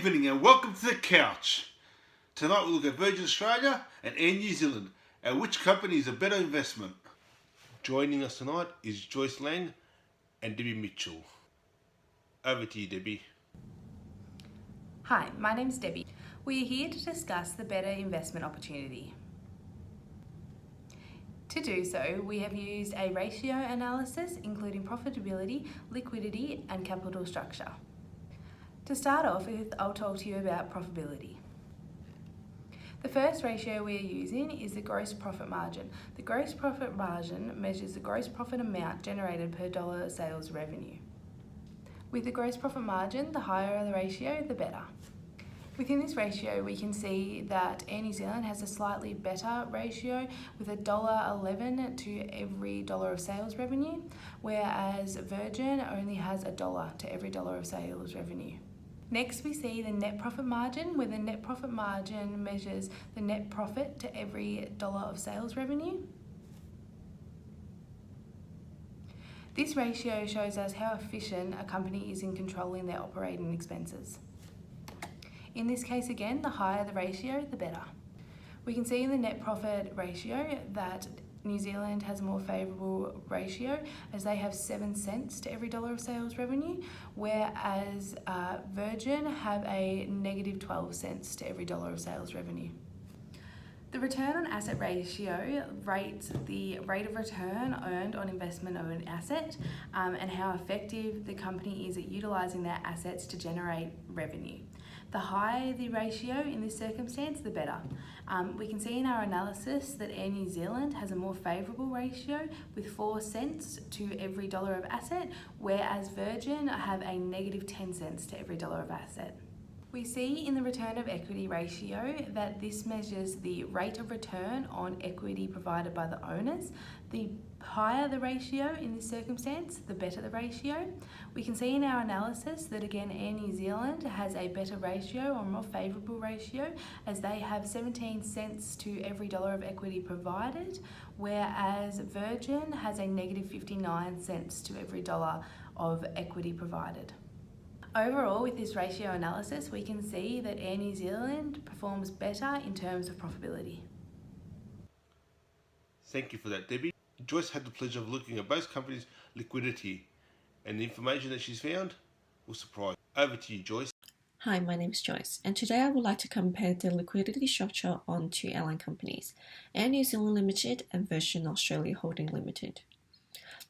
evening and welcome to the couch. Tonight we'll look at Virgin Australia and Air New Zealand and which company is a better investment. Joining us tonight is Joyce Lang and Debbie Mitchell. Over to you, Debbie. Hi, my name's Debbie. We are here to discuss the better investment opportunity. To do so, we have used a ratio analysis including profitability, liquidity and capital structure. To start off with, I'll talk to you about profitability. The first ratio we are using is the gross profit margin. The gross profit margin measures the gross profit amount generated per dollar sales revenue. With the gross profit margin, the higher the ratio, the better. Within this ratio, we can see that Air New Zealand has a slightly better ratio with $1.11 to every dollar of sales revenue, whereas Virgin only has $1 to every dollar of sales revenue. Next, we see the net profit margin, where the net profit margin measures the net profit to every dollar of sales revenue. This ratio shows us how efficient a company is in controlling their operating expenses. In this case again, the higher the ratio, the better. We can see in the net profit ratio that New Zealand has a more favourable ratio as they have 7 cents to every dollar of sales revenue, whereas Virgin have a negative 12 cents to every dollar of sales revenue. The return on asset ratio rates the rate of return earned on investment of an asset and how effective the company is at utilising their assets to generate revenue. The higher the ratio in this circumstance, the better. We can see in our analysis that Air New Zealand has a more favourable ratio with 4 cents to every dollar of asset, whereas Virgin have a negative 10 cents to every dollar of asset. We see in the return of equity ratio that this measures the rate of return on equity provided by the owners. The higher the ratio in this circumstance, the better the ratio. We can see in our analysis that again Air New Zealand has a better ratio or more favourable ratio as they have 17 cents to every dollar of equity provided, whereas Virgin has a negative 59 cents to every dollar of equity provided. Overall, with this ratio analysis, we can see that Air New Zealand performs better in terms of profitability. Thank you for that, Debbie. Joyce had the pleasure of looking at both companies' liquidity, and the information that she's found will surprise. Over to you, Joyce. Hi, my name is Joyce, and today I would like to compare the liquidity structure on two airline companies, Air New Zealand Limited and Virgin Australia Holdings Limited.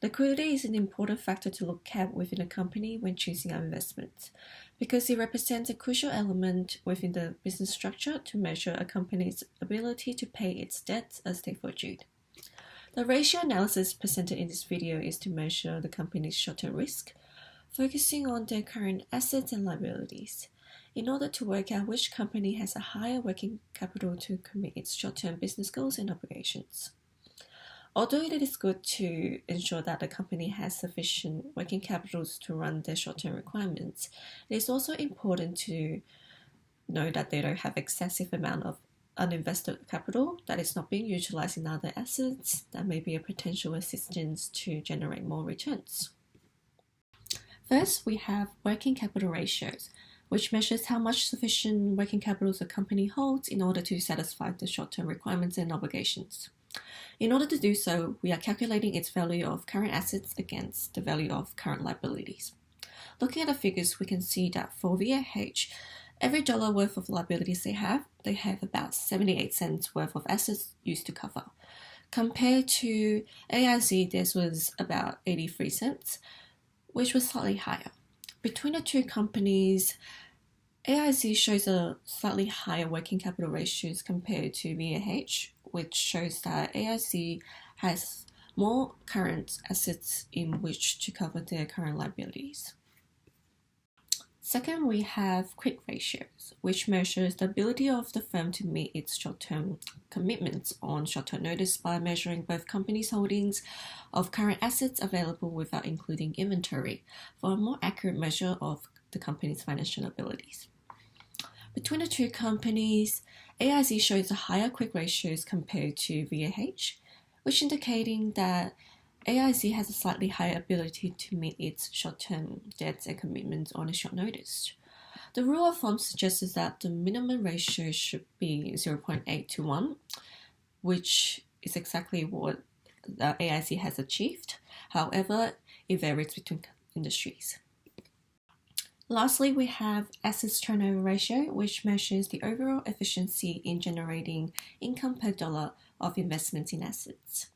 Liquidity is an important factor to look at within a company when choosing our investments, because it represents a crucial element within the business structure to measure a company's ability to pay its debts as they fall due. The ratio analysis presented in this video is to measure the company's short-term risk, focusing on their current assets and liabilities, in order to work out which company has a higher working capital to commit its short-term business goals and obligations. Although it is good to ensure that the company has sufficient working capitals to run their short-term requirements, it is also important to know that they don't have excessive amount of uninvested capital that is not being utilized in other assets that may be a potential assistance to generate more returns. First, we have working capital ratios, which measures how much sufficient working capital a company holds in order to satisfy the short-term requirements and obligations. In order to do so, we are calculating its value of current assets against the value of current liabilities. Looking at the figures, we can see that for VAH, every dollar worth of liabilities they have about 78 cents worth of assets used to cover. Compared to AIZ, this was about 83 cents, which was slightly higher. Between the two companies, AIZ shows a slightly higher working capital ratios compared to VAH, which shows that AIZ has more current assets in which to cover their current liabilities. Second, we have quick ratios, which measures the ability of the firm to meet its short-term commitments on short-term notice by measuring both companies' holdings of current assets available without including inventory for a more accurate measure of the company's financial abilities. Between the two companies, AIZ shows a higher quick ratios compared to VAH, which indicating that AIZ has a slightly higher ability to meet its short-term debts and commitments on a short notice. The rule of thumb suggests that the minimum ratio should be 0.8 to 1, which is exactly what the AIC has achieved. However, it varies between industries. Lastly, we have assets turnover ratio, which measures the overall efficiency in generating income per dollar of investments in assets.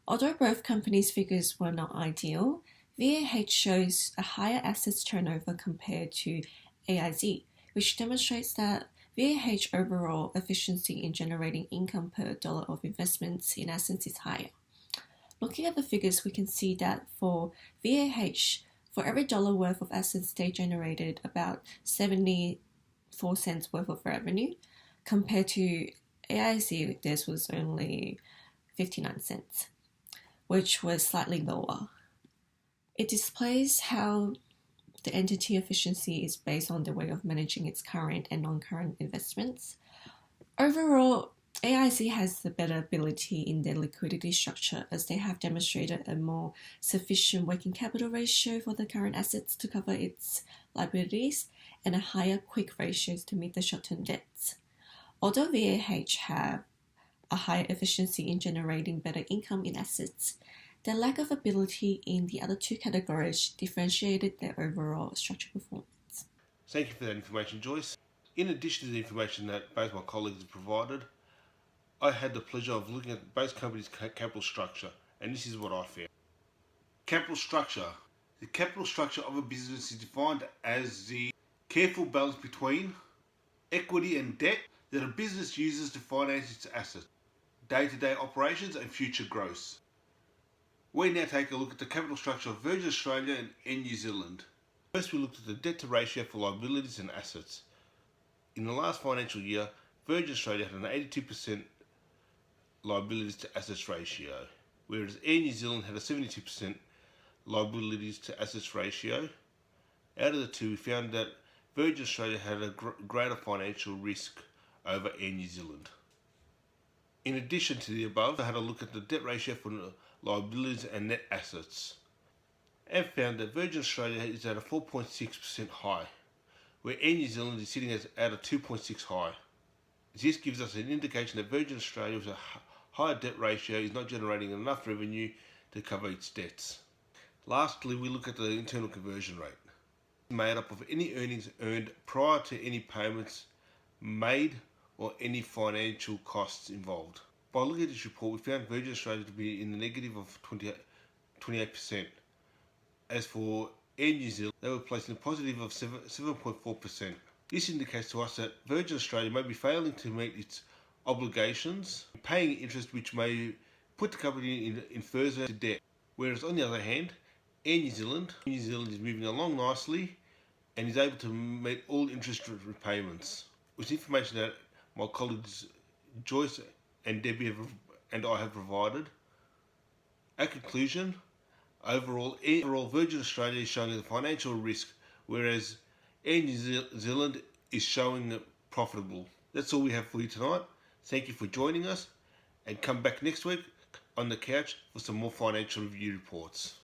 Although both companies' figures were not ideal, VAH shows a higher assets turnover compared to AIZ, which demonstrates that VAH overall efficiency in generating income per dollar of investments in assets is higher. Looking at the figures, we can see that for VAH, for every dollar worth of assets, they generated about 74 cents worth of revenue, compared to AIZ, this was only 59 cents, which was slightly lower. It displays how the entity efficiency is based on the way of managing its current and non-current investments. Overall, AIC has the better ability in their liquidity structure, as they have demonstrated a more sufficient working capital ratio for the current assets to cover its liabilities and a higher quick ratios to meet the short-term debts. Although VAH have a higher efficiency in generating better income in assets, their lack of ability in the other two categories differentiated their overall structure performance. Thank you for that information, Joyce. In addition to the information that both my colleagues have provided, I had the pleasure of looking at both companies' capital structure, and this is what I found. Capital structure. The capital structure of a business is defined as the careful balance between equity and debt that a business uses to finance its assets, day-to-day operations and future growth. We now take a look at the capital structure of Virgin Australia and New Zealand. First, we looked at the debt-to-ratio for liabilities and assets. In the last financial year, Virgin Australia had an 82% liabilities to assets ratio, whereas Air New Zealand had a 72% liabilities to assets ratio. Out of the two, we found that Virgin Australia had a greater financial risk over Air New Zealand. In addition to the above, I had a look at the debt ratio for liabilities and net assets, and found that Virgin Australia is at a 4.6% high, where Air New Zealand is sitting at a 2.6 high. This gives us an indication that Virgin Australia, with a higher debt ratio, is not generating enough revenue to cover its debts. Lastly, we look at the internal conversion rate, made up of any earnings earned prior to any payments made or any financial costs involved. By looking at this report, we found Virgin Australia to be in the negative of 28%. As for Air New Zealand, they were placed in a positive of 7.4%. This indicates to us that Virgin Australia may be failing to meet its obligations, paying interest which may put the company in further debt. Whereas on the other hand, Air New Zealand is moving along nicely and is able to meet all interest repayments. With information that my colleagues Joyce and Debbie and I have provided, at conclusion, overall Virgin Australia is showing a financial risk, whereas Air New Zealand is showing profitable. That's all we have for you tonight. Thank you for joining us, and come back next week on the couch for some more financial review reports.